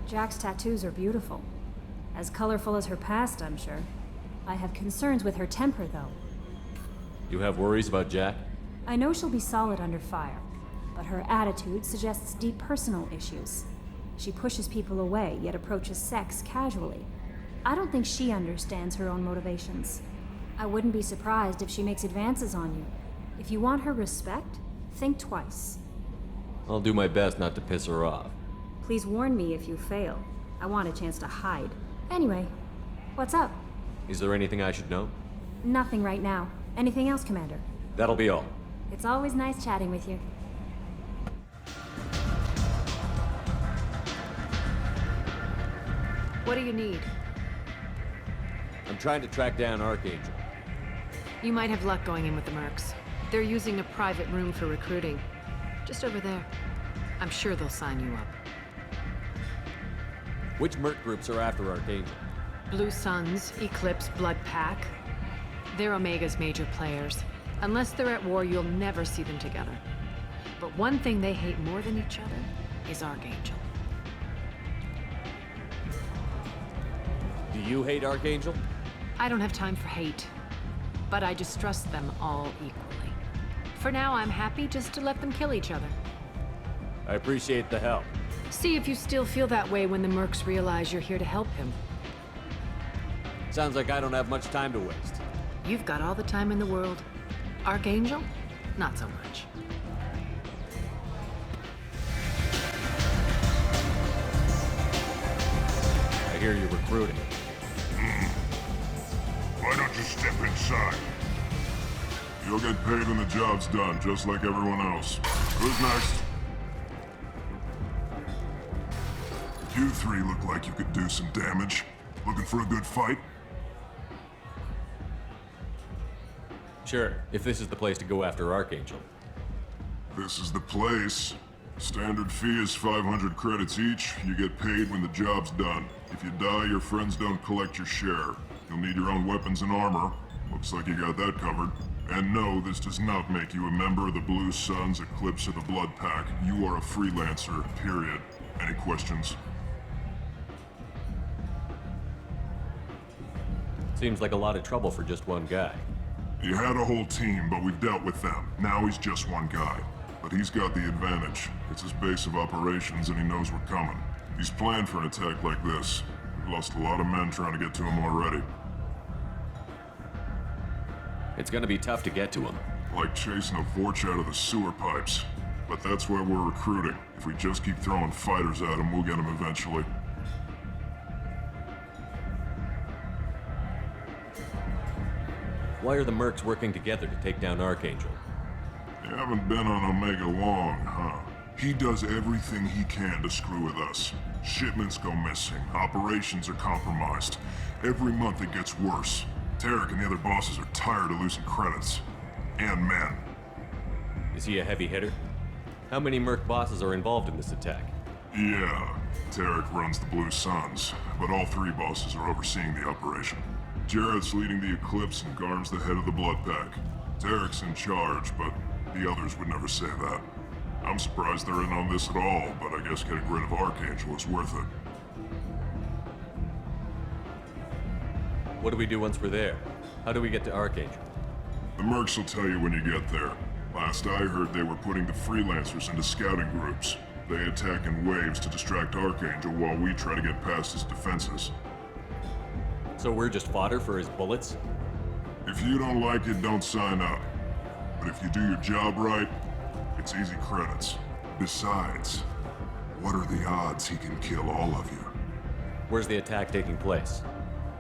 Jack's tattoos are beautiful. As colorful as her past, I'm sure. I have concerns with her temper, though. You have worries about Jack? I know she'll be solid under fire, but her attitude suggests deep personal issues. She pushes people away, yet approaches sex casually. I don't think she understands her own motivations. I wouldn't be surprised if she makes advances on you. If you want her respect, think twice. I'll do my best not to piss her off. Please warn me if you fail. I want a chance to hide. Anyway, what's up? Is there anything I should know? Nothing right now. Anything else, Commander? That'll be all. It's always nice chatting with you. What do you need? I'm trying to track down Archangel. You might have luck going in with the mercs. They're using a private room for recruiting. Just over there. I'm sure they'll sign you up. Which merc groups are after Archangel? Blue Suns, Eclipse, Blood Pack. They're Omega's major players. Unless they're at war, you'll never see them together. But one thing they hate more than each other is Archangel. Do you hate Archangel? I don't have time for hate, but I distrust them all equally. For now, I'm happy just to let them kill each other. I appreciate the help. See if you still feel that way when the mercs realize you're here to help him. Sounds like I don't have much time to waste. You've got all the time in the world. Archangel? Not so much. I hear you're recruiting. Why don't you step inside? You'll get paid when the job's done, just like everyone else. Who's next? You three look like you could do some damage. Looking for a good fight? Sure, if this is the place to go after Archangel. This is the place. Standard fee is 500 credits each. You get paid when the job's done. If you die, your friends don't collect your share. You'll need your own weapons and armor. Looks like you got that covered. And no, this does not make you a member of the Blue Suns, Eclipse, or the Blood Pack. You are a freelancer, period. Any questions? Seems like a lot of trouble for just one guy. He had a whole team, but we've dealt with them. Now he's just one guy. But he's got the advantage. It's his base of operations and he knows we're coming. He's planned for an attack like this. We've lost a lot of men trying to get to him already. It's gonna be tough to get to him. Like chasing a Vorch out of the sewer pipes. But that's where we're recruiting. If we just keep throwing fighters at him, we'll get him eventually. Why are the mercs working together to take down Archangel? You haven't been on Omega long, huh? He does everything he can to screw with us. Shipments go missing, operations are compromised. Every month it gets worse. Tarek and the other bosses are tired of losing credits. And men. Is he a heavy hitter? How many merc bosses are involved in this attack? Yeah, Tarek runs the Blue Suns, but all three bosses are overseeing the operation. Jarrett's leading the Eclipse and Garn's the head of the Blood Pack. Tarek's in charge, but the others would never say that. I'm surprised they're in on this at all, but I guess getting rid of Archangel is worth it. What do we do once we're there? How do we get to Archangel? The mercs will tell you when you get there. Last I heard, they were putting the freelancers into scouting groups. They attack in waves to distract Archangel while we try to get past his defenses. So we're just fodder for his bullets? If you don't like it, don't sign up. But if you do your job right, it's easy credits. Besides, what are the odds he can kill all of you? Where's the attack taking place?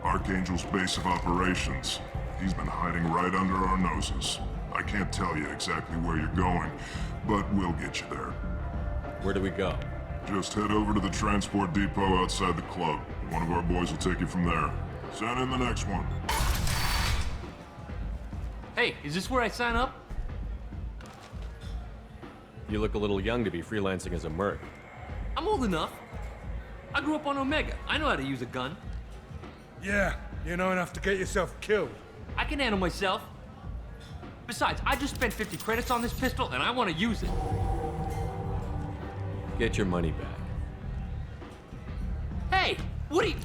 Archangel's base of operations. He's been hiding right under our noses. I can't tell you exactly where you're going, but we'll get you there. Where do we go? Just head over to the transport depot outside the club. One of our boys will take you from there. Send in the next one. Hey, is this where I sign up? You look a little young to be freelancing as a merc. I'm old enough. I grew up on Omega. I know how to use a gun. Yeah, you know enough to get yourself killed. I can handle myself. Besides, I just spent 50 credits on this pistol and I want to use it. Get your money back. What are you...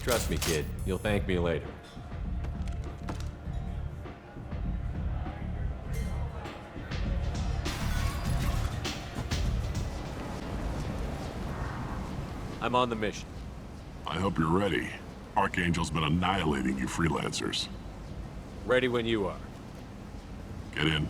Trust me, kid. You'll thank me later. I'm on the mission. I hope you're ready. Archangel's been annihilating you freelancers. Ready when you are. Get in.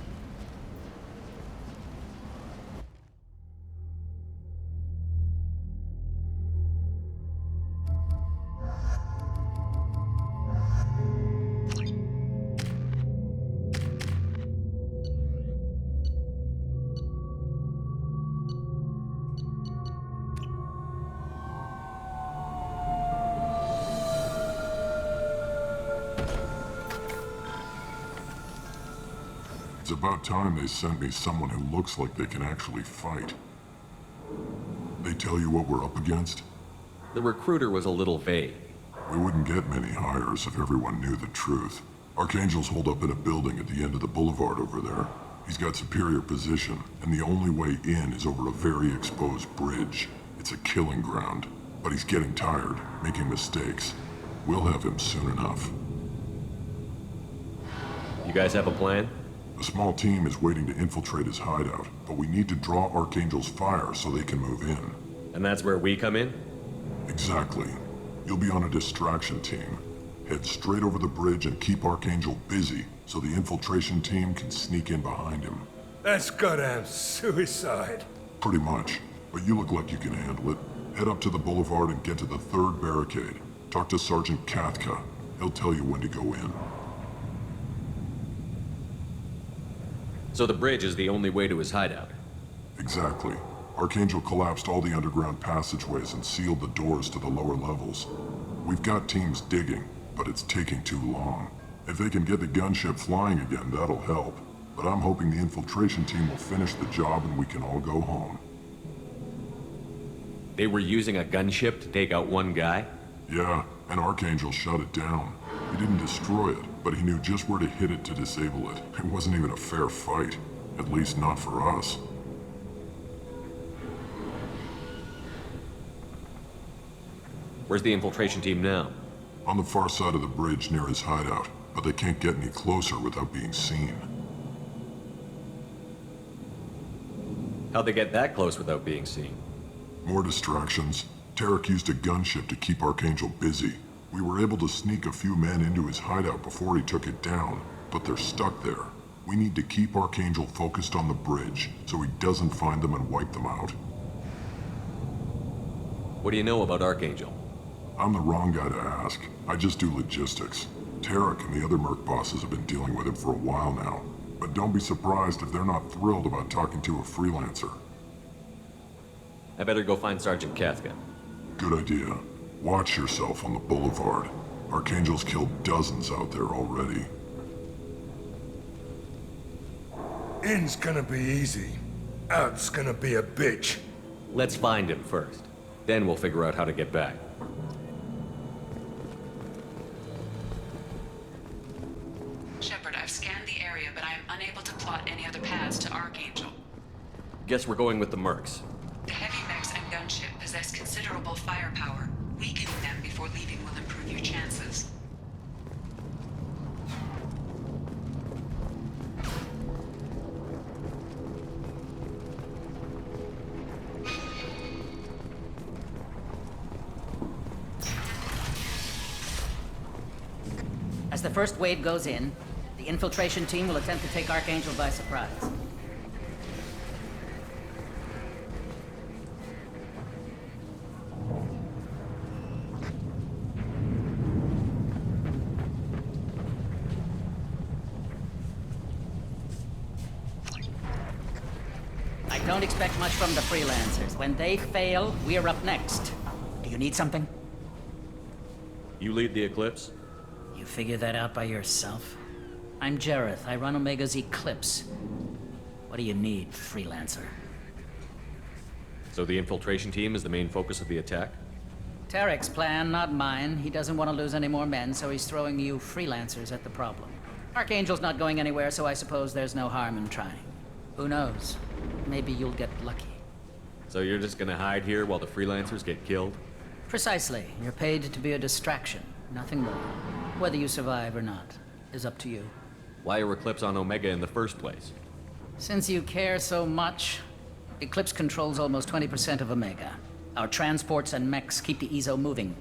It's about time they sent me someone who looks like they can actually fight. They tell you what we're up against? The recruiter was a little vague. We wouldn't get many hires if everyone knew the truth. Archangel's holed up in a building at the end of the boulevard over there. He's got superior position, and the only way in is over a very exposed bridge. It's a killing ground, but he's getting tired, making mistakes. We'll have him soon enough. You guys have a plan? A small team is waiting to infiltrate his hideout, but we need to draw Archangel's fire so they can move in. And that's where we come in? Exactly. You'll be on a distraction team. Head straight over the bridge and keep Archangel busy so the infiltration team can sneak in behind him. That's goddamn suicide. Pretty much, but you look like you can handle it. Head up to the boulevard and get to the third barricade. Talk to Sergeant Kathka. He'll tell you when to go in. So the bridge is the only way to his hideout? Exactly. Archangel collapsed all the underground passageways and sealed the doors to the lower levels. We've got teams digging, but it's taking too long. If they can get the gunship flying again, that'll help. But I'm hoping the infiltration team will finish the job and we can all go home. They were using a gunship to take out one guy? Yeah, and Archangel shut it down. He didn't destroy it, but he knew just where to hit it to disable it. It wasn't even a fair fight. At least not for us. Where's the infiltration team now? On the far side of the bridge near his hideout, but they can't get any closer without being seen. How'd they get that close without being seen? More distractions. Tarek used a gunship to keep Archangel busy. We were able to sneak a few men into his hideout before he took it down, but they're stuck there. We need to keep Archangel focused on the bridge, so he doesn't find them and wipe them out. What do you know about Archangel? I'm the wrong guy to ask. I just do logistics. Tarek and the other merc bosses have been dealing with him for a while now. But don't be surprised if they're not thrilled about talking to a freelancer. I better go find Sergeant Kathka. Good idea. Watch yourself on the boulevard. Archangel's killed dozens out there already. In's gonna be easy. Out's gonna be a bitch. Let's find him first. Then we'll figure out how to get back. Shepard, I've scanned the area, but I am unable to plot any other paths to Archangel. Guess we're going with the mercs. The heavy mechs and gunship possess considerable firepower. Weakening them before leaving will improve your chances. As the first wave goes in, the infiltration team will attempt to take Archangel by surprise. I don't expect much from the freelancers. When they fail, we're up next. Do you need something? You lead the Eclipse? You figure that out by yourself? I'm Jareth. I run Omega's Eclipse. What do you need, freelancer? So the infiltration team is the main focus of the attack? Tarek's plan, not mine. He doesn't want to lose any more men, so he's throwing you freelancers at the problem. Archangel's not going anywhere, so I suppose there's no harm in trying. Who knows? Maybe you'll get lucky. So you're just gonna hide here while the freelancers get killed? Precisely. You're paid to be a distraction, nothing more. Whether you survive or not is up to you. Why are Eclipse on Omega in the first place? Since you care so much, Eclipse controls almost 20% of Omega. Our transports and mechs keep the EZO moving.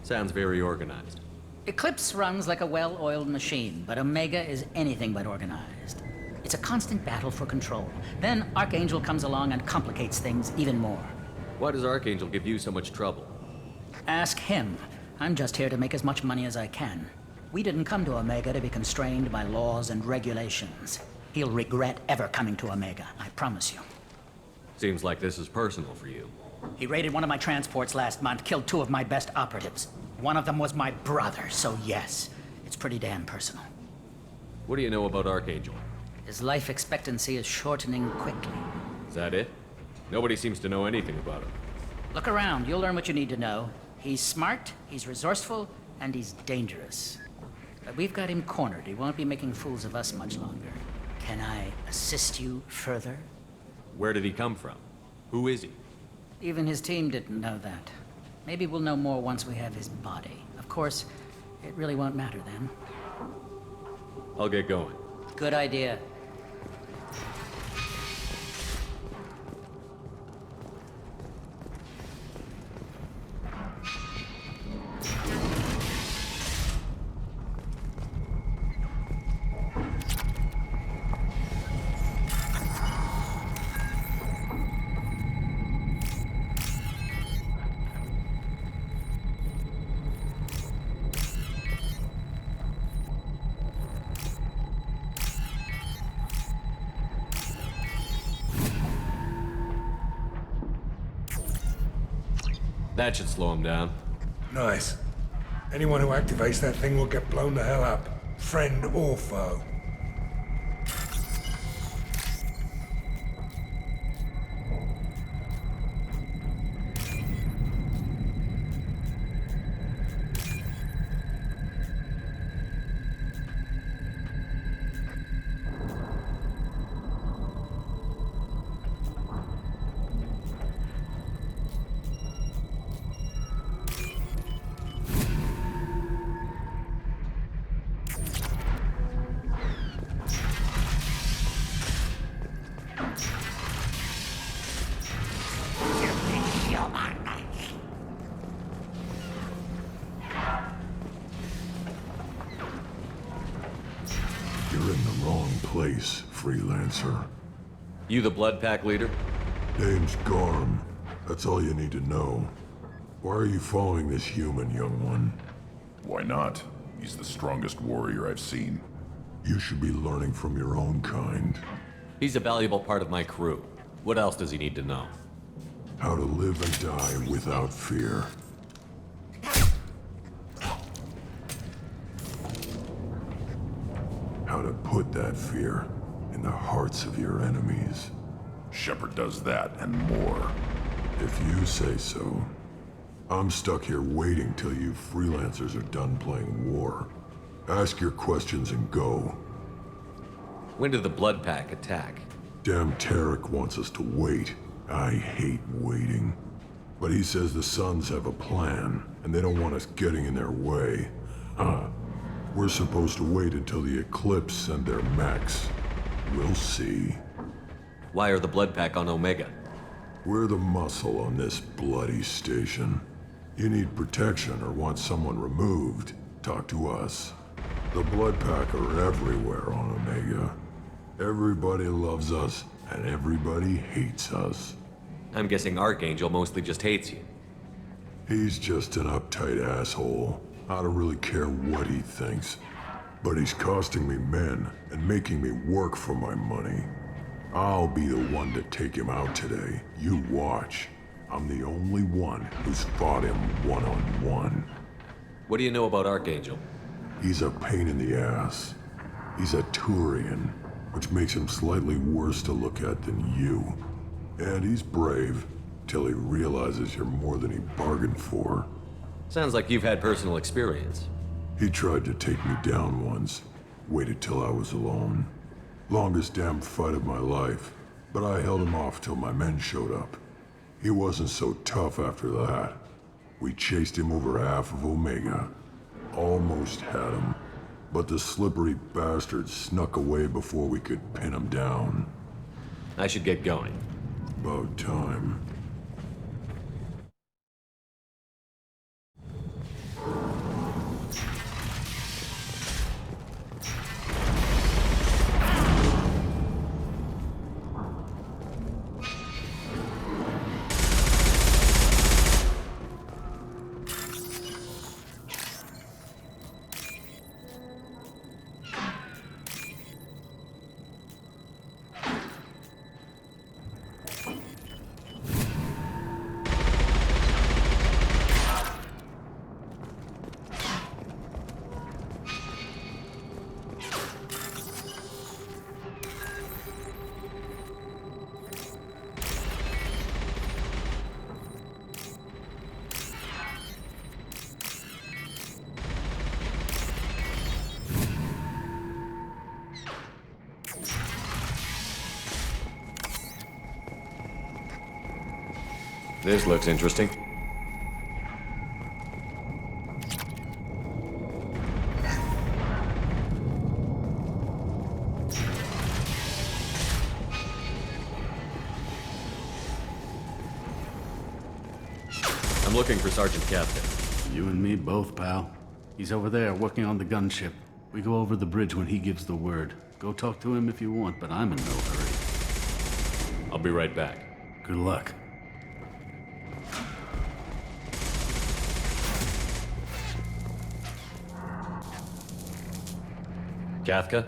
Sounds very organized. Eclipse runs like a well-oiled machine, but Omega is anything but organized. It's a constant battle for control. Then Archangel comes along and complicates things even more. Why does Archangel give you so much trouble? Ask him. I'm just here to make as much money as I can. We didn't come to Omega to be constrained by laws and regulations. He'll regret ever coming to Omega, I promise you. Seems like this is personal for you. He raided one of my transports last month, killed 2 of my best operatives. One of them was my brother, so yes, it's pretty damn personal. What do you know about Archangel? His life expectancy is shortening quickly. Is that it? Nobody seems to know anything about him. Look around, you'll learn what you need to know. He's smart, he's resourceful, and he's dangerous. But we've got him cornered. He won't be making fools of us much longer. Can I assist you further? Where did he come from? Who is he? Even his team didn't know that. Maybe we'll know more once we have his body. Of course, it really won't matter then. I'll get going. Good idea. That should slow him down. Nice. Anyone who activates that thing will get blown the hell up. Friend or foe. You're in the wrong place, freelancer. You the Blood Pack leader? Name's Garm. That's all you need to know. Why are you following this human, young one? Why not? He's the strongest warrior I've seen. You should be learning from your own kind. He's a valuable part of my crew. What else does he need to know? How to live and die without fear. How to put that fear in the hearts of your enemies. Shepard does that and more. If you say so. I'm stuck here waiting till you freelancers are done playing war. Ask your questions and go. When did the Blood Pack attack? Damn Tarek wants us to wait. I hate waiting. But he says the Suns have a plan, and they don't want us getting in their way. We're supposed to wait until the Eclipse send their mechs. We'll see. Why are the Blood Pack on Omega? We're the muscle on this bloody station. You need protection or want someone removed, talk to us. The Blood Pack are everywhere on Omega. Everybody loves us, and everybody hates us. I'm guessing Archangel mostly just hates you. He's just an uptight asshole. I don't really care what he thinks. But he's costing me men and making me work for my money. I'll be the one to take him out today. You watch. I'm the only one who's fought him one-on-one. What do you know about Archangel? He's a pain in the ass. He's a Turian, which makes him slightly worse to look at than you. And he's brave, till he realizes you're more than he bargained for. Sounds like you've had personal experience. He tried to take me down once. Waited till I was alone. Longest damn fight of my life. But I held him off till my men showed up. He wasn't so tough after that. We chased him over half of Omega. Almost had him. But the slippery bastard snuck away before we could pin him down. I should get going. About time. This looks interesting. I'm looking for Sergeant Kafka. You and me both, pal. He's over there working on the gunship. We go over the bridge when he gives the word. Go talk to him if you want, but I'm in no hurry. I'll be right back. Good luck. Kafka?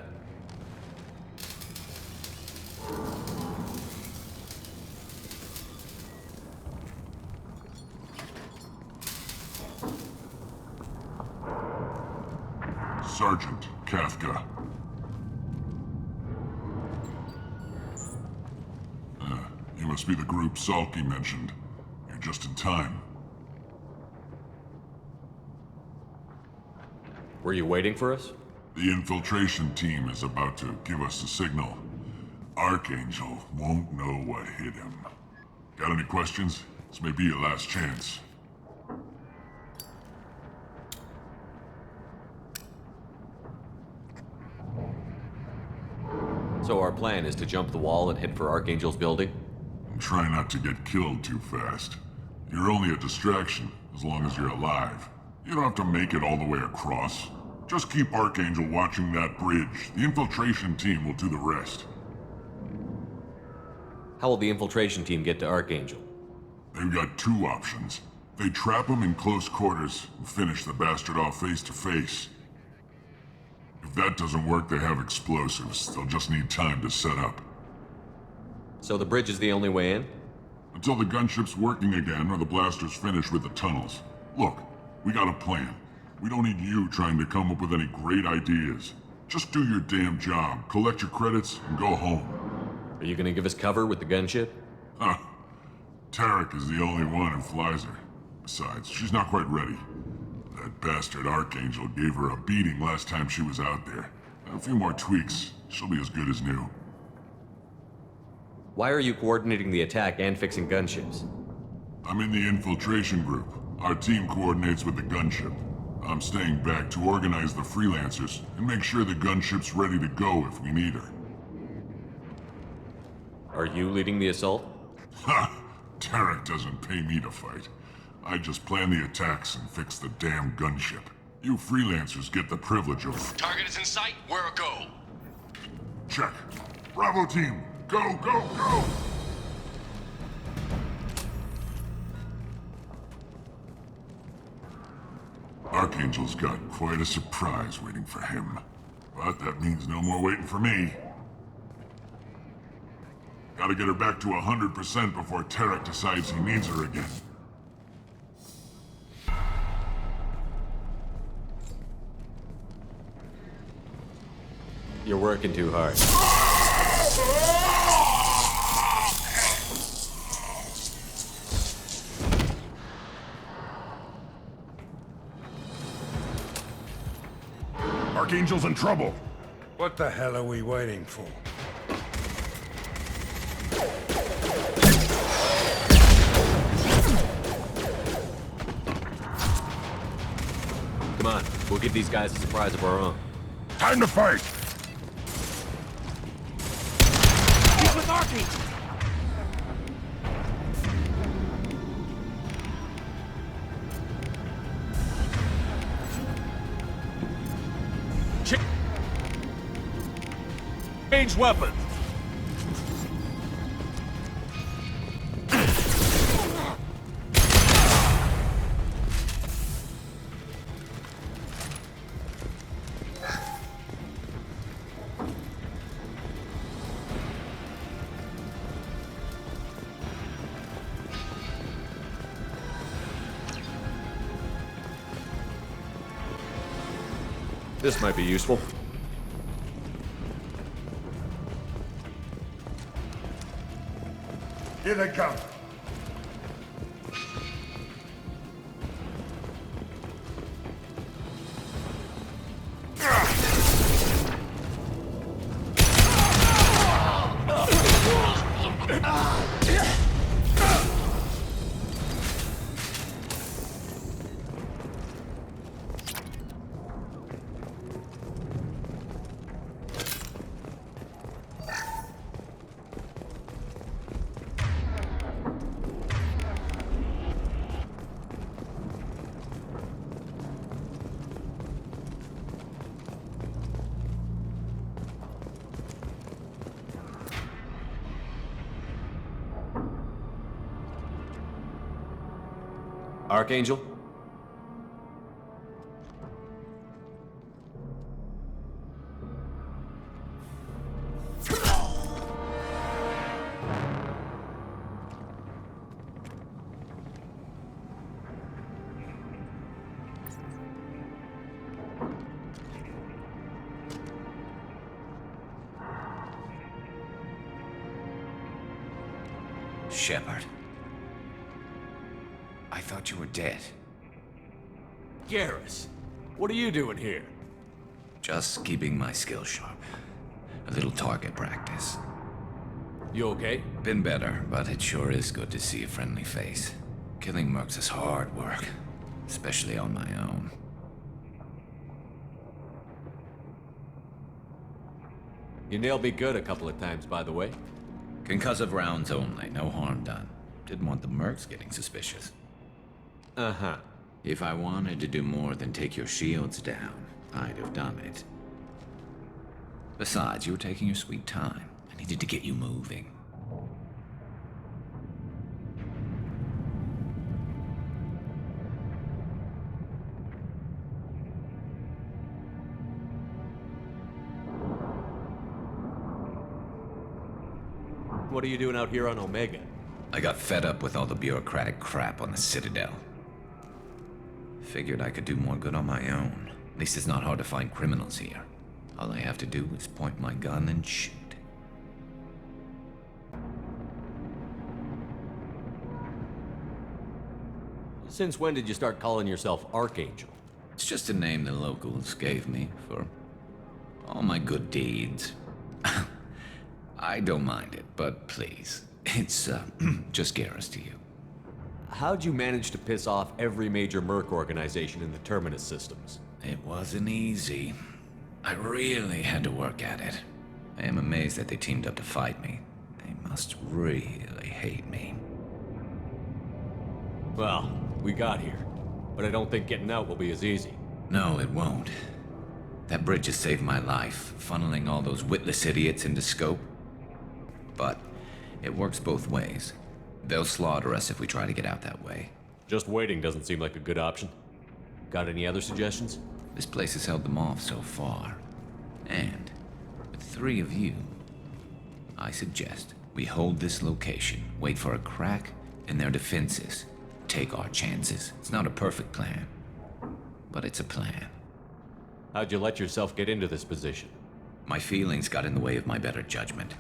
Sergeant Kafka. You must be the group Salky mentioned. You're just in time. Were you waiting for us? The infiltration team is about to give us a signal. Archangel won't know what hit him. Got any questions? This may be your last chance. So our plan is to jump the wall and head for Archangel's building? And try not to get killed too fast. You're only a distraction, as long as you're alive. You don't have to make it all the way across. Just keep Archangel watching that bridge. The infiltration team will do the rest. How will the infiltration team get to Archangel? They've got two options. They trap him in close quarters and finish the bastard off face to face. If that doesn't work, they have explosives. They'll just need time to set up. So the bridge is the only way in? Until the gunship's working again or the blasters finish with the tunnels. Look, we got a plan. We don't need you trying to come up with any great ideas. Just do your damn job, collect your credits, and go home. Are you gonna give us cover with the gunship? Huh. Tarek is the only one who flies her. Besides, she's not quite ready. That bastard Archangel gave her a beating last time she was out there. A few more tweaks, she'll be as good as new. Why are you coordinating the attack and fixing gunships? I'm in the infiltration group. Our team coordinates with the gunship. I'm staying back to organize the freelancers and make sure the gunship's ready to go if we need her. Are you leading the assault? Ha! Tarek doesn't pay me to fight. I just plan the attacks and fix the damn gunship. You freelancers get the privilege of... Target is in sight. Where a go? Check. Bravo team! Go, go, go! Archangel's got quite a surprise waiting for him. But that means no more waiting for me. Gotta get her back to 100% before Tarek decides he needs her again. You're working too hard. Archangel's in trouble. What the hell are we waiting for? on. We'll give these guys a surprise of our own. Time to fight! He's with Archie! Change weapons! This might be useful. Here they come. Archangel? Shepard. I thought you were dead. Garrus, what are you doing here? Just keeping my skills sharp. A little target practice. You okay? Been better, but it sure is good to see a friendly face. Killing mercs is hard work, especially on my own. You nailed me good a couple of times, by the way. Concussive rounds only, no harm done. Didn't want the mercs getting suspicious. Uh-huh. If I wanted to do more than take your shields down, I'd have done it. Besides, you were taking your sweet time. I needed to get you moving. What are you doing out here on Omega? I got fed up with all the bureaucratic crap on the Citadel. Figured I could do more good on my own. At least it's not hard to find criminals here. All I have to do is point my gun and shoot. Since when did you start calling yourself Archangel? It's just a name the locals gave me for all my good deeds. I don't mind it, but please, it's just Garrus to you. How'd you manage to piss off every major merc organization in the Terminus systems? It wasn't easy. I really had to work at it. I am amazed that they teamed up to fight me. They must really hate me. Well, we got here, but I don't think getting out will be as easy. No, it won't. That bridge has saved my life, funneling all those witless idiots into scope. But it works both ways. They'll slaughter us if we try to get out that way. Just waiting doesn't seem like a good option. Got any other suggestions? This place has held them off so far. And with 3 of you, I suggest we hold this location, wait for a crack in their defenses, take our chances. It's not a perfect plan, but it's a plan. How'd you let yourself get into this position? My feelings got in the way of my better judgment.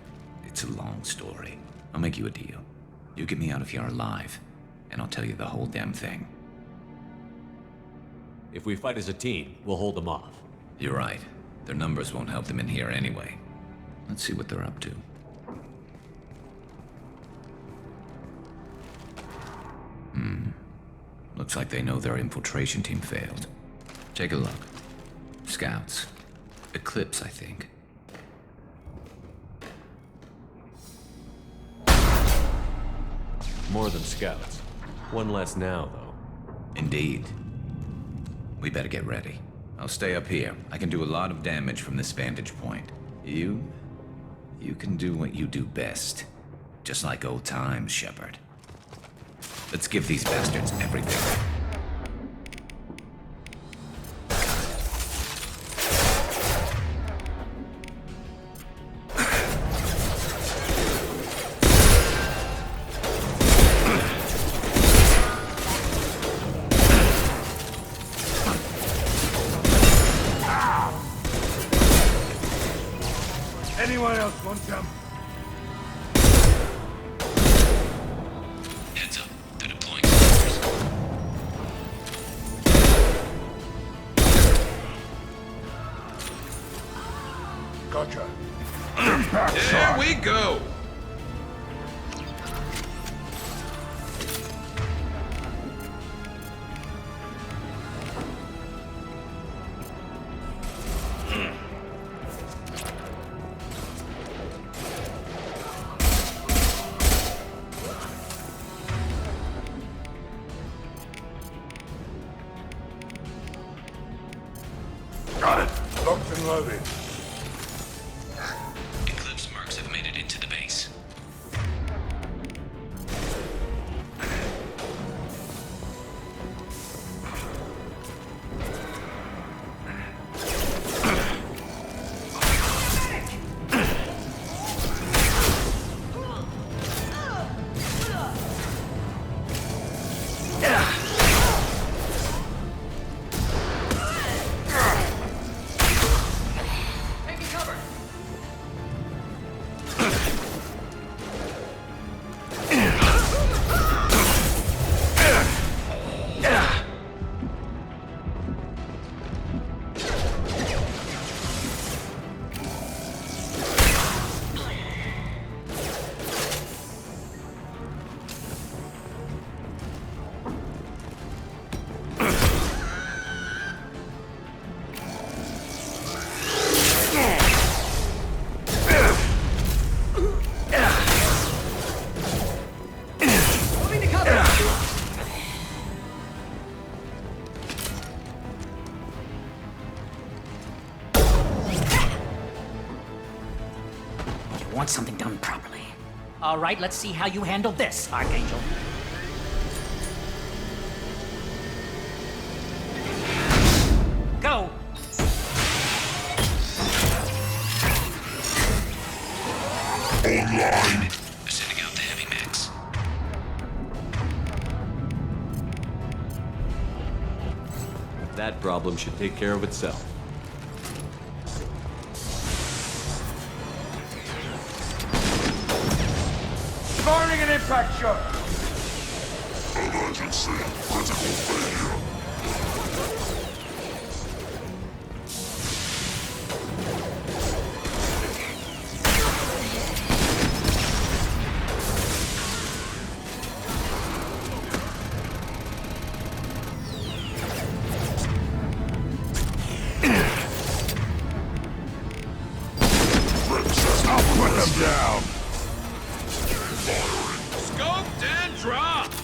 It's a long story. I'll make you a deal. You get me out of here alive, and I'll tell you the whole damn thing. If we fight as a team, we'll hold them off. You're right. Their numbers won't help them in here anyway. Let's see what they're up to. Looks like they know their infiltration team failed. Take a look. Scouts. Eclipse, I think. More than scouts. One less now, though. Indeed. We better get ready. I'll stay up here. I can do a lot of damage from this vantage point. You can do what you do best. Just like old times, Shepard. Let's give these bastards everything. Anyone else want some? Heads up. They're deploying soldiers. Gotcha. There we go! Got it. Locked and loaded. Eclipse mercs have made it into the base. Want something done properly. All right, let's see how you handle this, Archangel. Go! Online. They're sending out the heavy mechs. That problem should take care of itself. Firing an impact shot! Emergency. Critical failure. I'll put them down! Scoped and dropped!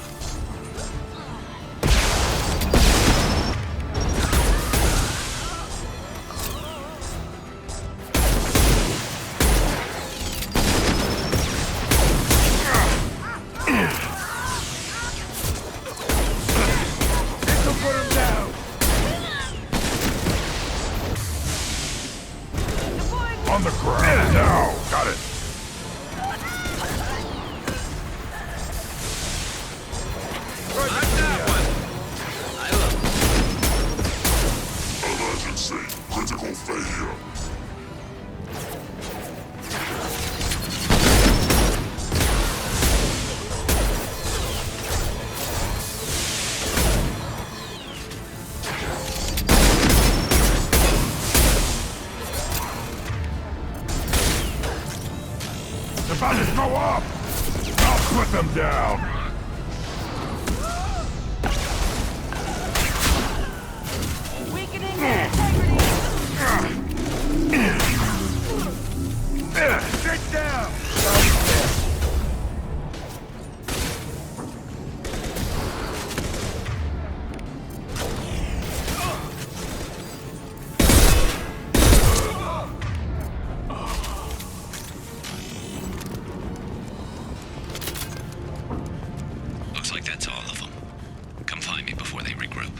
regroup.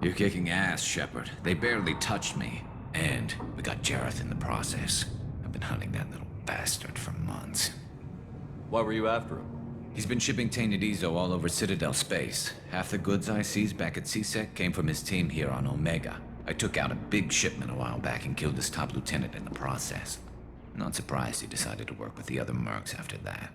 You're kicking ass, Shepard. They barely touched me. And we got Jareth in the process. I've been hunting that little bastard for months. Why were you after him? He's been shipping tainted Ezo all over Citadel space. Half the goods I seized back at CSEC came from his team here on Omega. I took out a big shipment a while back and killed his top lieutenant in the process. Not surprised he decided to work with the other mercs after that.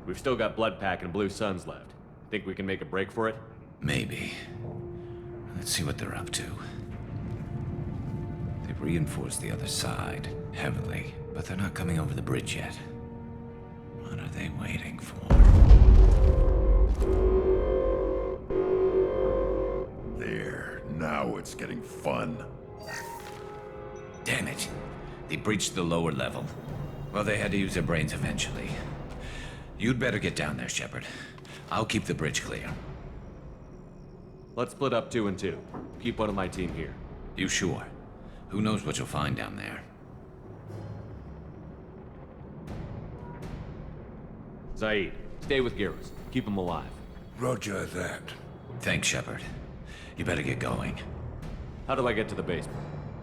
We've still got Bloodpack and Blue Suns left. Think we can make a break for it? Maybe. Let's see what they're up to. They've reinforced the other side, heavily, but they're not coming over the bridge yet. What are they waiting for? There, now it's getting fun. Damn it. They breached the lower level. Well, they had to use their brains eventually. You'd better get down there, Shepard. I'll keep the bridge clear. Let's split up 2 and 2. Keep one of my team here. You sure? Who knows what you'll find down there? Zaid, stay with Garrus. Keep him alive. Roger that. Thanks, Shepard. You better get going. How do I get to the basement?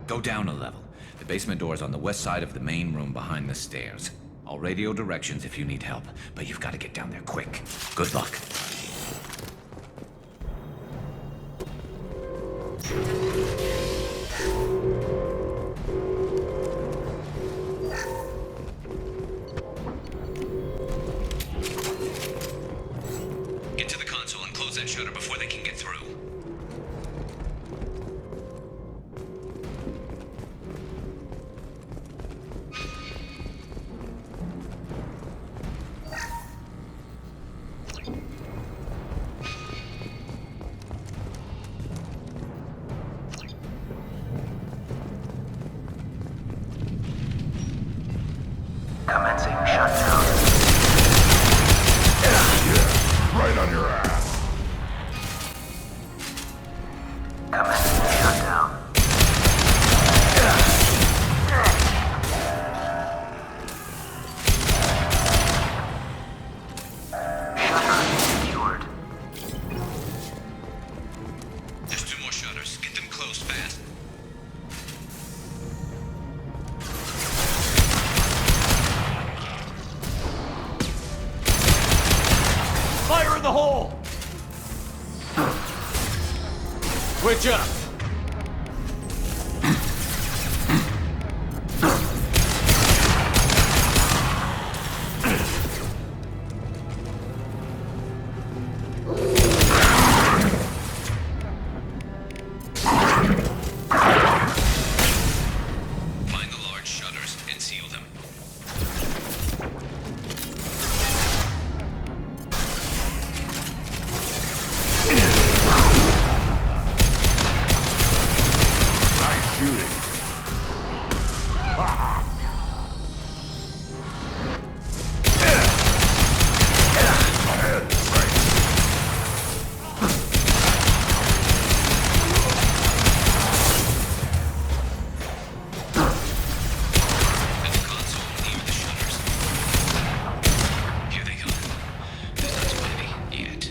Go down a level. The basement door's on the west side of the main room behind the stairs. I'll radio directions if you need help, but you've got to get down there quick. Good luck. Get to the console and close that shutter before they can get through. Commencing shutdown. Right on your ass. Commencing shutdown. Shutter secured. There's 2 more shutters. Get them closed fast. Fire in the hole! Switch up! Find the large shutters and seal them. Nice shooting. Ahead, right. At the console, near the shutters. Here they come. This not too heavy yet.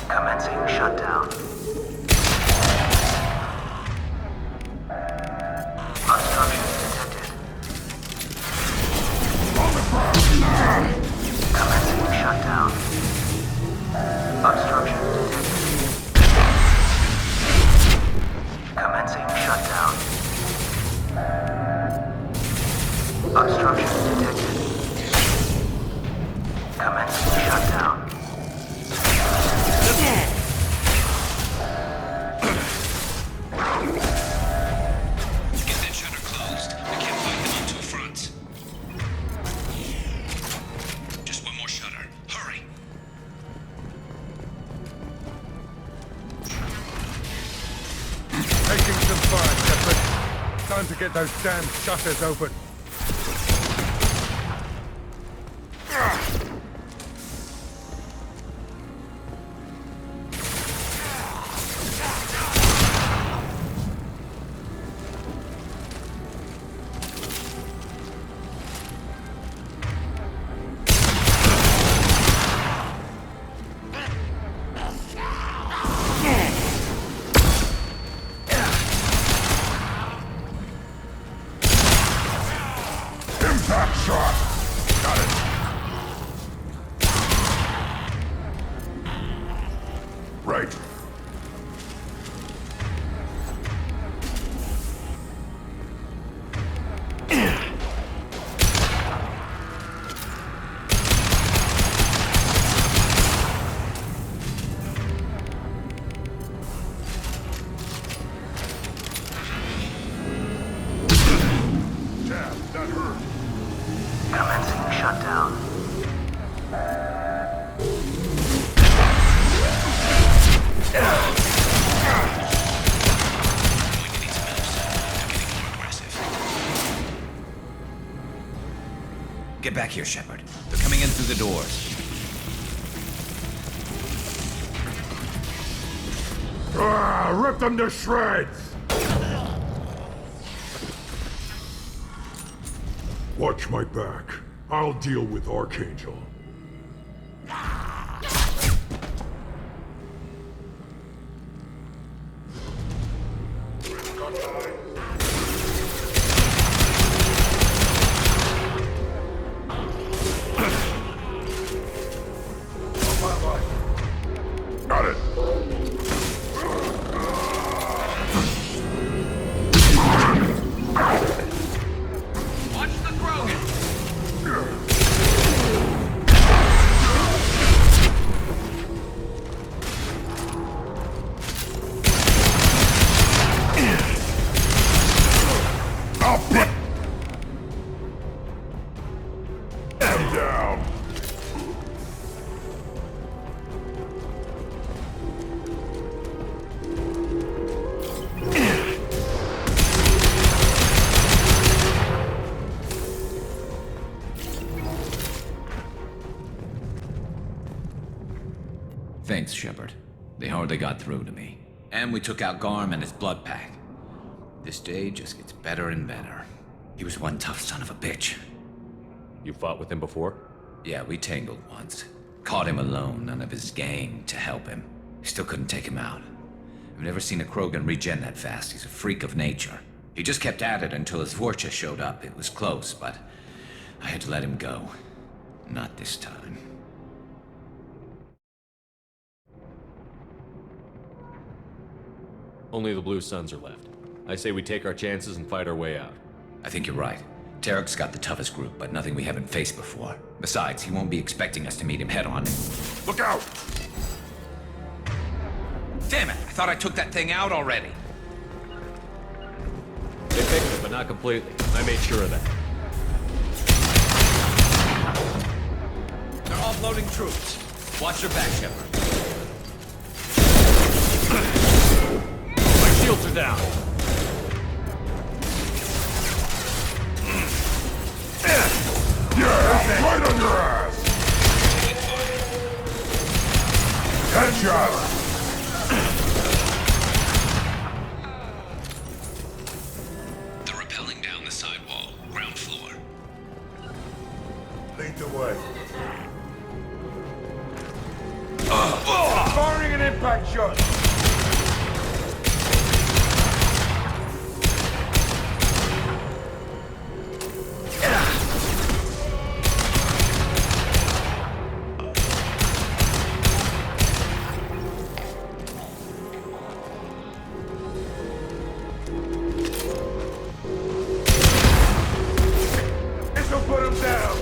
Commencing shutdown. Obstruction detected. Commencing shutdown. Obstruction detected. Commencing shutdown. Obstruction detected. Commencing shutdown. Get that shutter closed. I can't find them on 2 fronts. Just 1 more shutter. Hurry. Taking some fire, Shepard. Time to get those damn shutters open. Get back here, Shepard. They're coming in through the doors. Rip them to shreds! Watch my back. I'll deal with Archangel. Got it. Watch the Krogan. Down. Thanks, Shepard. They hardly got through to me. And we took out Garm and his blood pack. This day just gets better and better. He was one tough son of a bitch. You fought with him before? Yeah, we tangled once. Caught him alone, none of his gang to help him. Still couldn't take him out. I've never seen a Krogan regen that fast. He's a freak of nature. He just kept at it until his Vorcha showed up. It was close, but I had to let him go. Not this time. Only the Blue Suns are left. I say we take our chances and fight our way out. I think you're right. Tarek's got the toughest group, but nothing we haven't faced before. Besides, he won't be expecting us to meet him head-on. Look out! Damn it! I thought I took that thing out already. They fixed it, but not completely. I made sure of that. They're offloading troops. Watch your back, Shepard. My shields are down. Yeah, right on your ass! Headshot! They're rappelling down the sidewall, ground floor. Lead the way. Firing an impact shot! This'll put him down!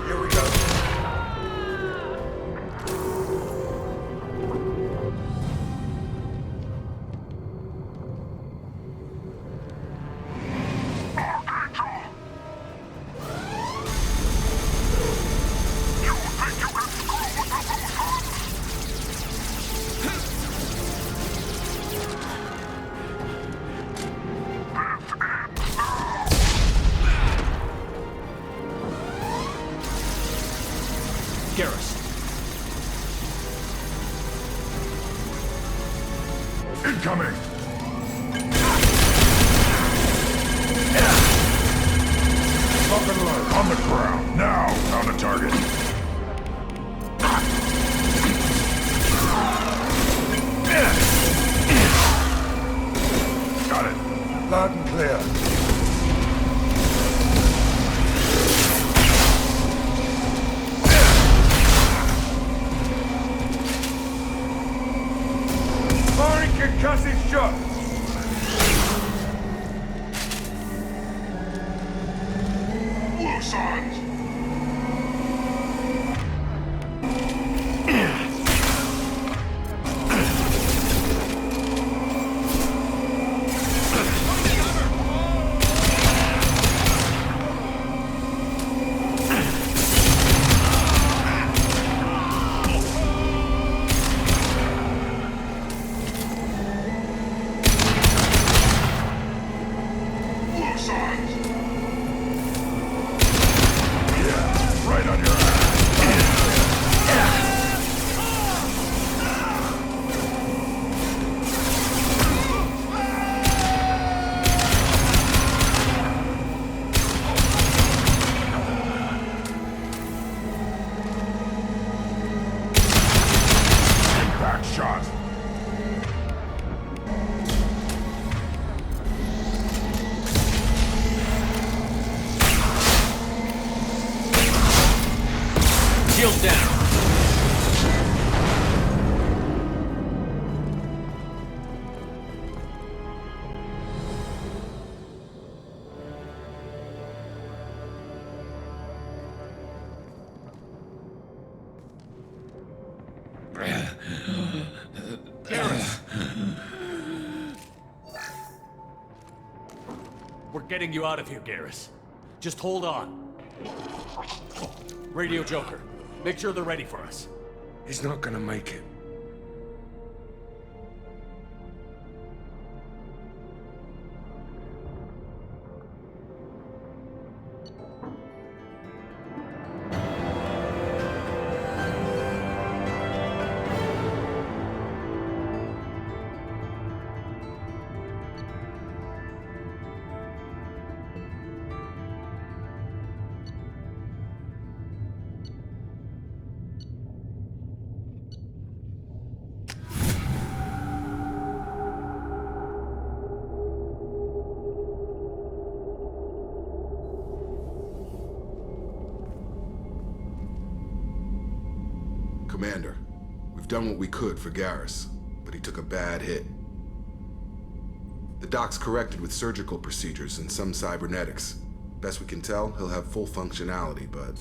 Here we go. Garrus. Incoming! Lock and load. On the ground. Now! Found a target. Got it. Loud and clear. Firing concussive shot. Blue Suns! shot. Shields down. We're getting you out of here, Garrus. Just hold on. Radio Joker, make sure they're ready for us. He's not gonna make it. Commander, we've done what we could for Garrus, but he took a bad hit. The doc's corrected with surgical procedures and some cybernetics. Best we can tell, he'll have full functionality, but...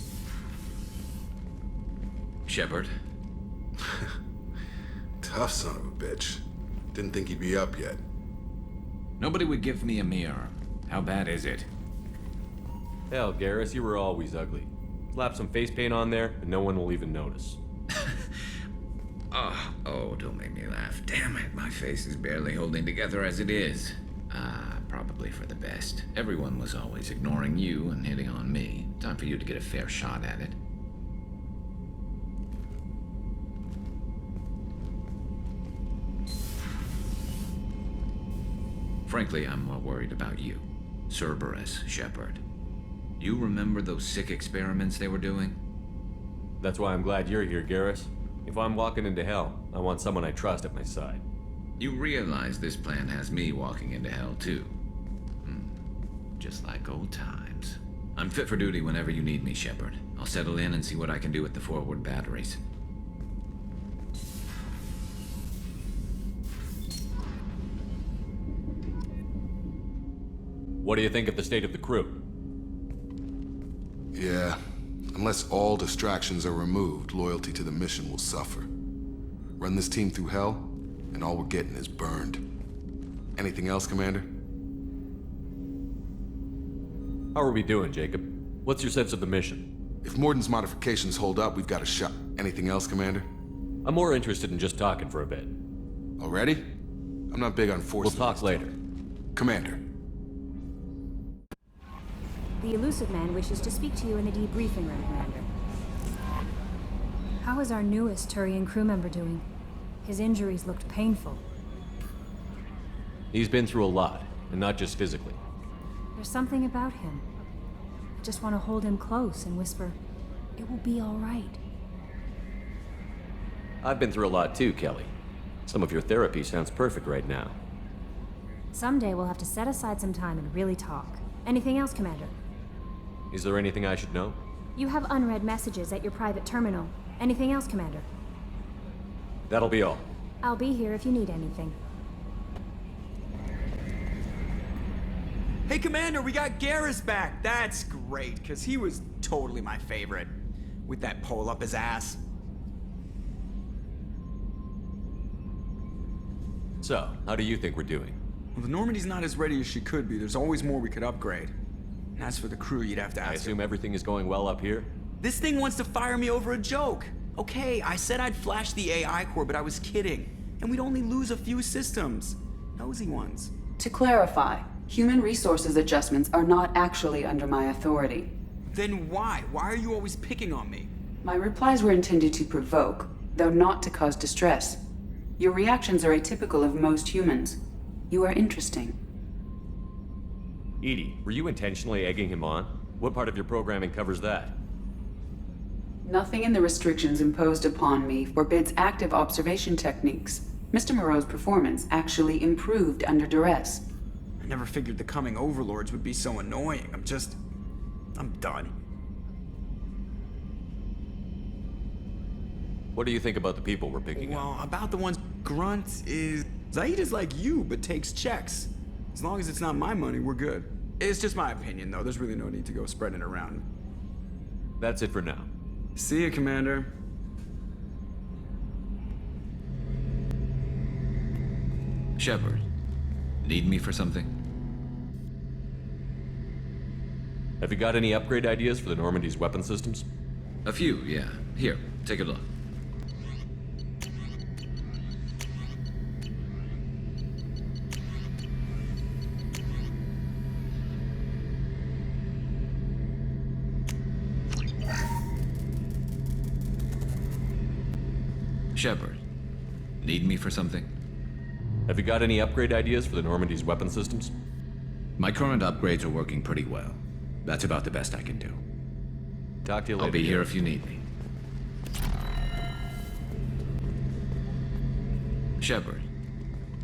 Shepard? Tough son of a bitch. Didn't think he'd be up yet. Nobody would give me a mirror. How bad is it? Hell, Garrus, you were always ugly. Slap some face paint on there, and no one will even notice. Oh, don't make me laugh. Damn it, my face is barely holding together as it is. Probably for the best. Everyone was always ignoring you and hitting on me. Time for you to get a fair shot at it. Frankly, I'm more worried about you. Cerberus, Shepard. You remember those sick experiments they were doing? That's why I'm glad you're here, Garrus. If I'm walking into hell, I want someone I trust at my side. You realize this plan has me walking into hell, too. Just like old times. I'm fit for duty whenever you need me, Shepard. I'll settle in and see what I can do with the forward batteries. What do you think of the state of the crew? Yeah, unless all distractions are removed, loyalty to the mission will suffer. Run this team through hell, and all we're getting is burned. Anything else, Commander? How are we doing, Jacob? What's your sense of the mission? If Morden's modifications hold up, we've got a shot. Anything else, Commander? I'm more interested in just talking for a bit. Already? I'm not big on force. We'll talk later. Commander. The Elusive Man wishes to speak to you in the debriefing room, Commander. How is our newest Turian crew member doing? His injuries looked painful. He's been through a lot, and not just physically. There's something about him. I just want to hold him close and whisper, "It will be all right." I've been through a lot too, Kelly. Some of your therapy sounds perfect right now. Someday we'll have to set aside some time and really talk. Anything else, Commander? Is there anything I should know? You have unread messages at your private terminal. Anything else, Commander? That'll be all. I'll be here if you need anything. Hey, Commander, we got Garrus back. That's great, because he was totally my favorite. With that pole up his ass. So, how do you think we're doing? Well, the Normandy's not as ready as she could be. There's always more we could upgrade. And as for the crew, you'd have to ask I assume her. everything is going well up here? This thing wants to fire me over a joke. Okay, I said I'd flash the AI core, but I was kidding. And we'd only lose a few systems. Nosy ones. To clarify, human resources adjustments are not actually under my authority. Then why? Why are you always picking on me? My replies were intended to provoke, though not to cause distress. Your reactions are atypical of most humans. You are interesting. Edie, were you intentionally egging him on? What part of your programming covers that? Nothing in the restrictions imposed upon me forbids active observation techniques. Mr. Moreau's performance actually improved under duress. I never figured the coming overlords would be so annoying. I'm done. What do you think about the people we're picking up? Well, about the ones Grunt is... Zaid is like you, but takes checks. As long as it's not my money, we're good. It's just my opinion, though. There's really no need to go spreading it around. That's it for now. See ya, Commander. Shepard, need me for something? Have you got any upgrade ideas for the Normandy's weapon systems? A few, yeah. Here, take a look. Shepard, need me for something? Have you got any upgrade ideas for the Normandy's weapon systems? My current upgrades are working pretty well. That's about the best I can do. Talk to you later. I'll be here if you need me. Shepard,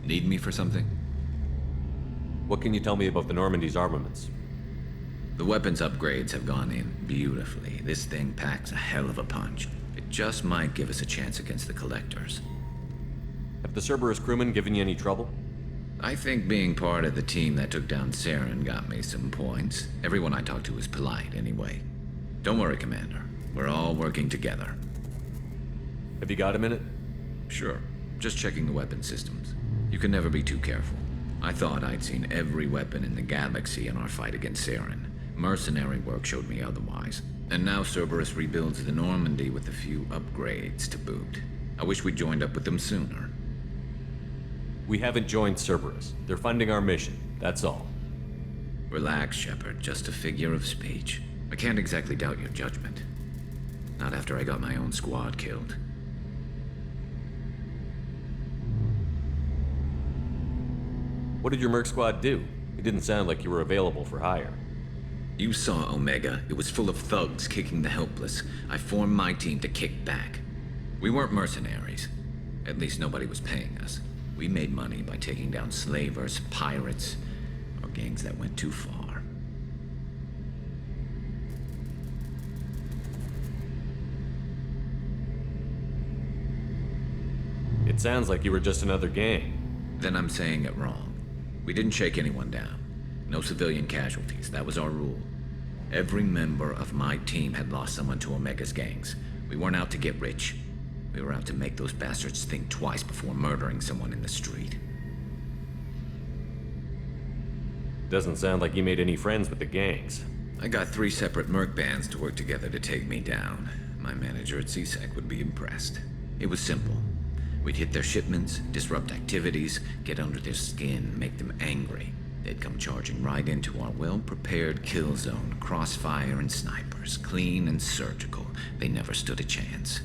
need me for something? What can you tell me about the Normandy's armaments? The weapons upgrades have gone in beautifully. This thing packs a hell of a punch. It just might give us a chance against the Collectors. Have the Cerberus crewmen given you any trouble? I think being part of the team that took down Saren got me some points. Everyone I talked to was polite, anyway. Don't worry, Commander. We're all working together. Have you got a minute? Sure. Just checking the weapon systems. You can never be too careful. I thought I'd seen every weapon in the galaxy in our fight against Saren. Mercenary work showed me otherwise. And now Cerberus rebuilds the Normandy with a few upgrades to boot. I wish we'd joined up with them sooner. We haven't joined Cerberus. They're funding our mission, that's all. Relax, Shepard. Just a figure of speech. I can't exactly doubt your judgment. Not after I got my own squad killed. What did your Merc squad do? It didn't sound like you were available for hire. You saw Omega. It was full of thugs kicking the helpless. I formed my team to kick back. We weren't mercenaries. At least nobody was paying us. We made money by taking down slavers, pirates, or gangs that went too far. It sounds like you were just another gang. Then I'm saying it wrong. We didn't shake anyone down. No civilian casualties, that was our rule. Every member of my team had lost someone to Omega's gangs. We weren't out to get rich. We were out to make those bastards think twice before murdering someone in the street. Doesn't sound like you made any friends with the gangs. I got 3 separate merc bands to work together to take me down. My manager at CSEC would be impressed. It was simple. We'd hit their shipments, disrupt activities, get under their skin, make them angry. They'd come charging right into our well-prepared kill zone, crossfire and snipers, clean and surgical. They never stood a chance.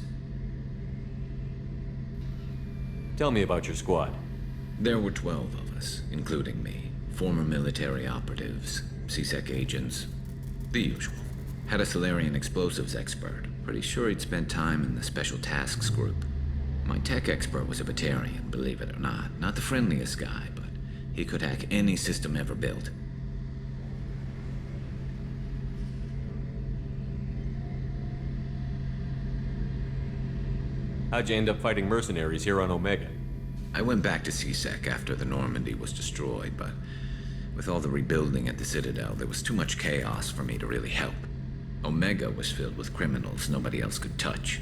Tell me about your squad. There were 12 of us, including me. Former military operatives, CSEC agents, the usual. Had a Solarian explosives expert. Pretty sure he'd spent time in the Special Tasks Group. My tech expert was a Batarian, believe it or not. Not the friendliest guy, but he could hack any system ever built. How'd you end up fighting mercenaries here on Omega? I went back to CSEC after the Normandy was destroyed, but with all the rebuilding at the Citadel, there was too much chaos for me to really help. Omega was filled with criminals nobody else could touch,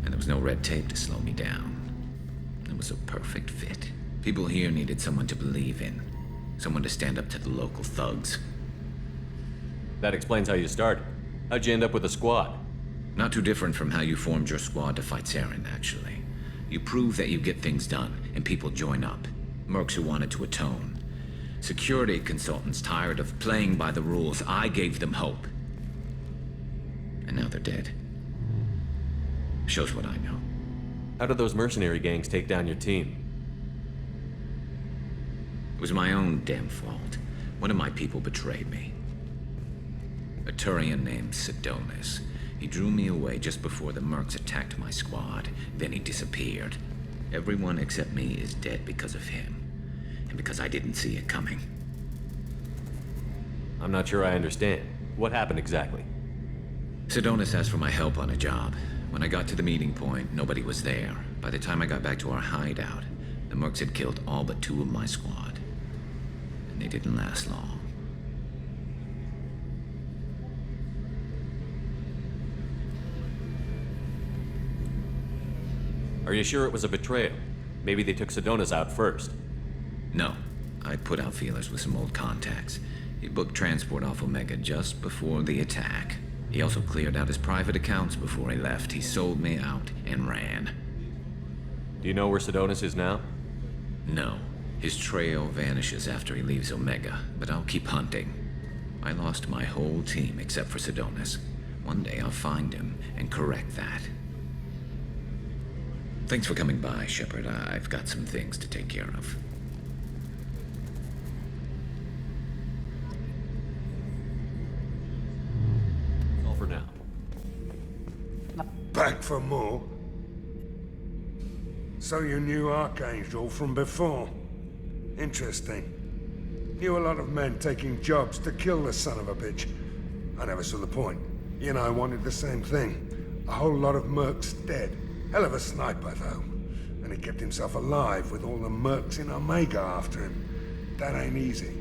and there was no red tape to slow me down. It was a perfect fit. People here needed someone to believe in, someone to stand up to the local thugs. That explains how you started. How'd you end up with a squad? Not too different from how you formed your squad to fight Saren, actually. You prove that you get things done, and people join up. Mercs who wanted to atone. Security consultants tired of playing by the rules. I gave them hope. And now they're dead. Shows what I know. How did those mercenary gangs take down your team? It was my own damn fault. One of my people betrayed me. A Turian named Sidonis. He drew me away just before the mercs attacked my squad. Then he disappeared. Everyone except me is dead because of him. And because I didn't see it coming. I'm not sure I understand. What happened exactly? Sedonis asked for my help on a job. When I got to the meeting point, nobody was there. By the time I got back to our hideout, the mercs had killed all but 2 of my squad. And they didn't last long. Are you sure it was a betrayal? Maybe they took Sedonis out first. No. I put out feelers with some old contacts. He booked transport off Omega just before the attack. He also cleared out his private accounts before he left. He sold me out and ran. Do you know where Sedonis is now? No. His trail vanishes after he leaves Omega, but I'll keep hunting. I lost my whole team except for Sedonis. One day I'll find him and correct that. Thanks for coming by, Shepard. I've got some things to take care of. All for now. Back for more? So you knew Archangel from before? Interesting. Knew a lot of men taking jobs to kill the son of a bitch. I never saw the point. He and I wanted the same thing. A whole lot of mercs dead. Hell of a sniper, though. And he kept himself alive with all the mercs in Omega after him. That ain't easy.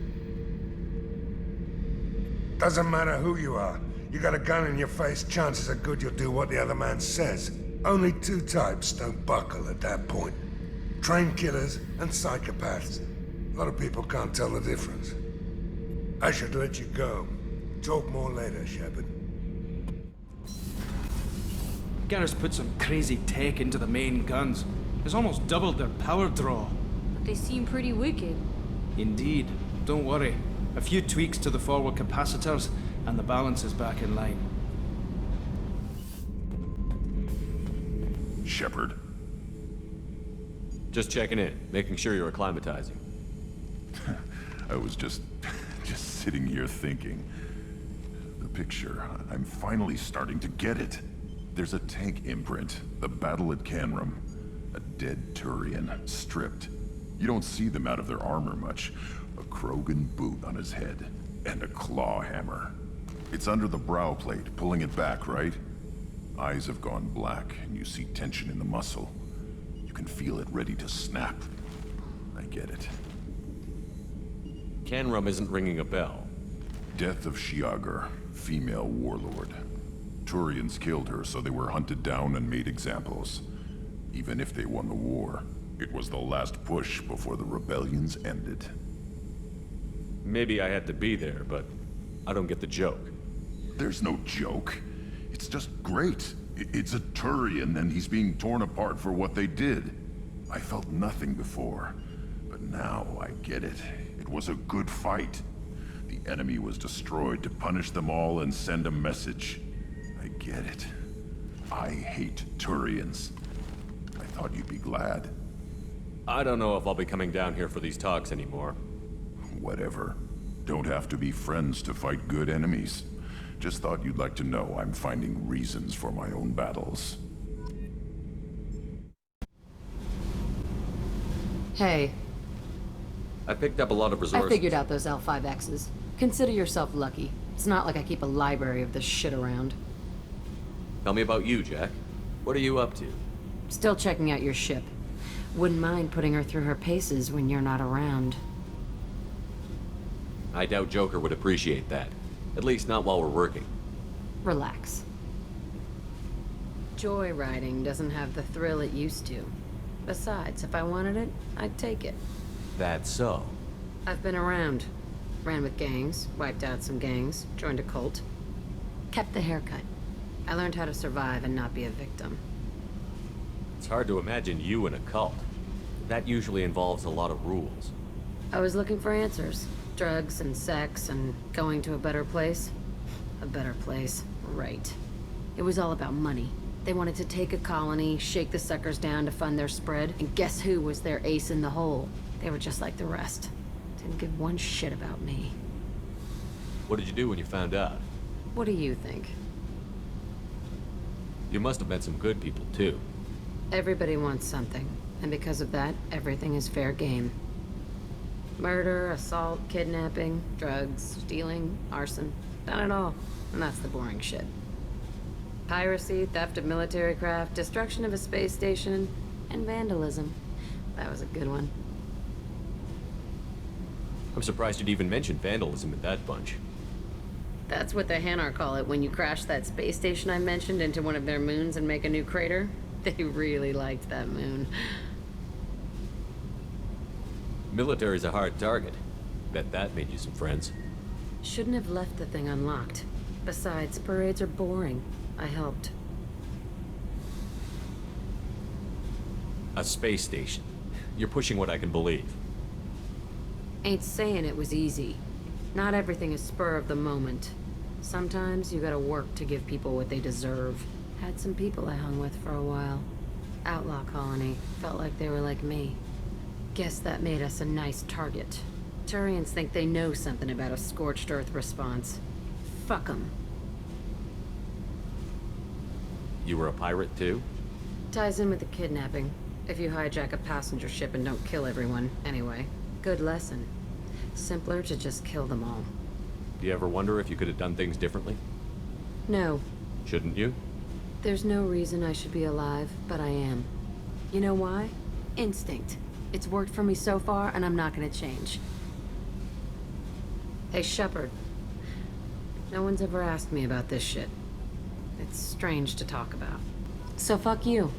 Doesn't matter who you are. You got a gun in your face, chances are good you'll do what the other man says. Only 2 types don't buckle at that point. Trained killers and psychopaths. A lot of people can't tell the difference. I should let you go. Talk more later, Shepard. Garrus put some crazy tech into the main guns. It's almost doubled their power draw. But they seem pretty wicked. Indeed. Don't worry. A few tweaks to the forward capacitors, and the balance is back in line. Shepard. Just checking in, making sure you're acclimatizing. I was just sitting here thinking. The picture, I'm finally starting to get it. There's a tank imprint, the battle at Canrum. A dead Turian, stripped. You don't see them out of their armor much. A Krogan boot on his head, and a claw hammer. It's under the brow plate, pulling it back, right? Eyes have gone black, and you see tension in the muscle. You can feel it ready to snap. I get it. Canrum isn't ringing a bell. Death of Shiagar, female warlord. Turians killed her, so they were hunted down and made examples. Even if they won the war, it was the last push before the rebellions ended. Maybe I had to be there, but I don't get the joke. There's no joke. It's just great. It's a Turian, and he's being torn apart for what they did. I felt nothing before, but now I get it. It was a good fight. The enemy was destroyed to punish them all and send a message. I get it. I hate Turians. I thought you'd be glad. I don't know if I'll be coming down here for these talks anymore. Whatever. Don't have to be friends to fight good enemies. Just thought you'd like to know I'm finding reasons for my own battles. Hey. I picked up a lot of resources. I figured out those L5Xs. Consider yourself lucky. It's not like I keep a library of this shit around. Tell me about you, Jack. What are you up to? Still checking out your ship. Wouldn't mind putting her through her paces when you're not around. I doubt Joker would appreciate that. At least not while we're working. Relax. Joyriding doesn't have the thrill it used to. Besides, if I wanted it, I'd take it. That's so. I've been around. Ran with gangs, wiped out some gangs, joined a cult. Kept the haircut. I learned how to survive and not be a victim. It's hard to imagine you in a cult. That usually involves a lot of rules. I was looking for answers. Drugs and sex and going to a better place. A better place, right. It was all about money. They wanted to take a colony, shake the suckers down to fund their spread, and guess who was their ace in the hole? They were just like the rest. Didn't give one shit about me. What did you do when you found out? What do you think? You must have met some good people, too. Everybody wants something, and because of that, everything is fair game. Murder, assault, kidnapping, drugs, stealing, arson. Done it all. And that's the boring shit. Piracy, theft of military craft, destruction of a space station, and vandalism. That was a good one. I'm surprised you'd even mention vandalism in that bunch. That's what the Hanar call it when you crash that space station I mentioned into one of their moons and make a new crater. They really liked that moon. Military's a hard target. Bet that made you some friends. Shouldn't have left the thing unlocked. Besides, parades are boring. I helped. A space station. You're pushing what I can believe. Ain't saying it was easy. Not everything is spur of the moment. Sometimes you gotta work to give people what they deserve. Had some people I hung with for a while. Outlaw colony. Felt like they were like me. Guess that made us a nice target. Turians think they know something about a scorched earth response. Fuck 'em. You were a pirate, too? Ties in with the kidnapping. If you hijack a passenger ship and don't kill everyone, anyway. Good lesson. Simpler to just kill them all. Do you ever wonder if you could have done things differently? No. Shouldn't you? There's no reason I should be alive, but I am. You know why? Instinct. It's worked for me so far, and I'm not gonna change. Hey, Shepard. No one's ever asked me about this shit. It's strange to talk about. So fuck you.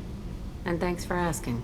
And thanks for asking.